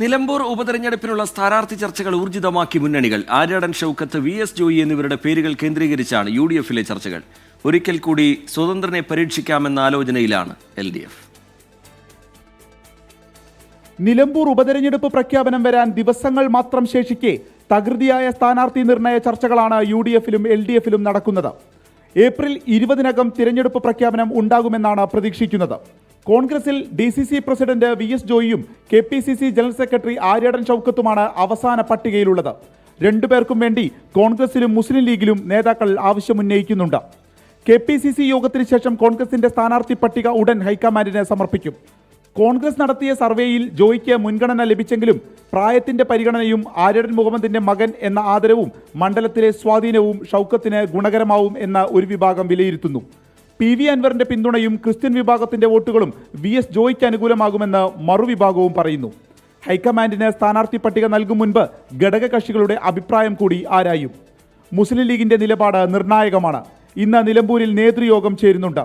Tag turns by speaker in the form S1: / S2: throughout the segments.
S1: നിലമ്പൂർ ഉപതെരഞ്ഞെടുപ്പിനുള്ള സ്ഥാനാർത്ഥി ചർച്ചകൾ ഊർജിതമാക്കി മുന്നണികൾ. ആര്യാടൻ ഷൗക്കത്ത്, വി.എസ്. ജോയി എന്നിവരുടെ പേരുകൾ കേന്ദ്രീകരിച്ചാണ് യു.ഡി.എഫിലെ ചർച്ചകൾ. ഒരിക്കൽ കൂടി സ്വതന്ത്രനെ പരീക്ഷിക്കാമെന്ന ആലോചനയിലാണ് എൽ.ഡി.എഫ്.
S2: നിലമ്പൂർ ഉപതെരഞ്ഞെടുപ്പ് പ്രഖ്യാപനം വരാൻ ദിവസങ്ങൾ മാത്രം ശേഷിക്കെ തകൃതിയായ സ്ഥാനാർത്ഥി നിർണയ ചർച്ചകളാണ് യു.ഡി.എഫിലും എൽ.ഡി.എഫിലും നടക്കുന്നത്. ഏപ്രിൽ 20-നകം തിരഞ്ഞെടുപ്പ് പ്രഖ്യാപനം ഉണ്ടാകുമെന്നാണ് പ്രതീക്ഷിക്കുന്നത്. കോൺഗ്രസിൽ DCC president V. S KPCC general secretary Aryadan ഷൗക്കത്തുമാണ് അവസാന പട്ടികയിലുള്ളത്. രണ്ടുപേർക്കും വേണ്ടി കോൺഗ്രസിലും മുസ്ലിം ലീഗിലും നേതാക്കൾ ആവശ്യമുന്നയിക്കുന്നുണ്ട്. KPCC യോഗത്തിന് ശേഷം കോൺഗ്രസിന്റെ സ്ഥാനാർത്ഥി പട്ടിക ഉടൻ ഹൈക്കമാൻഡിന് സമർപ്പിക്കും. കോൺഗ്രസ് നടത്തിയ സർവേയിൽ ജോയിക്ക് മുൻഗണന ലഭിച്ചെങ്കിലും പ്രായത്തിന്റെ പരിഗണനയും ആര്യാടൻ മുഹമ്മദിന്റെ മകൻ എന്ന ആദരവും മണ്ഡലത്തിലെ സ്വാധീനവും ഷൗക്കത്തിന് ഗുണകരമാവും എന്ന് ഒരു വിഭാഗം വിലയിരുത്തുന്നു. PV അൻവറിന്റെ പിന്തുണയും ക്രിസ്ത്യൻ വിഭാഗത്തിന്റെ വോട്ടുകളും വി.എസ്. ജോയിക്ക് അനുകൂലമാകുമെന്ന് മറുവിഭാഗവും പറയുന്നു. ഹൈക്കമാൻഡിന് സ്ഥാനാർത്ഥി പട്ടിക നൽകും മുൻപ് ഘടകകക്ഷികളുടെ അഭിപ്രായം കൂടി ആരായും. മുസ്ലിം ലീഗിന്റെ നിലപാട് നിർണായകമാണ്. ഇന്ന് നിലമ്പൂരിൽ നേതൃയോഗം ചേരുന്നുണ്ട്.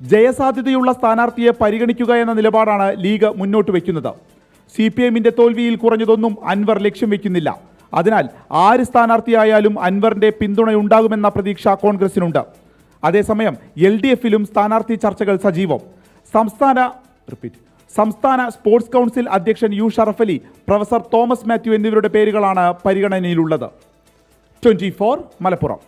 S2: ജയസാധ്യതയുള്ള സ്ഥാനാർത്ഥിയെ പരിഗണിക്കുക എന്ന നിലപാടാണ് ലീഗ് മുന്നോട്ട് വയ്ക്കുന്നത്. CPMന്റെ തോൽവിയിൽ കുറഞ്ഞതൊന്നും അൻവർ ലക്ഷ്യം വയ്ക്കുന്നില്ല. അതിനാൽ ആര് സ്ഥാനാർത്ഥിയായാലും അൻവറിന്റെ പിന്തുണയുണ്ടാകുമെന്ന പ്രതീക്ഷ കോൺഗ്രസിനുണ്ട്. അതേസമയം LDFിലും സ്ഥാനാർത്ഥി ചർച്ചകൾ സജീവം. സംസ്ഥാന സ്പോർട്സ് കൗൺസിൽ അധ്യക്ഷൻ U Sharafali, professor Thomas Mathew എന്നിവരുടെ പേരുകളാണ് പരിഗണനയിലുള്ളത്. 24 മലപ്പുറം.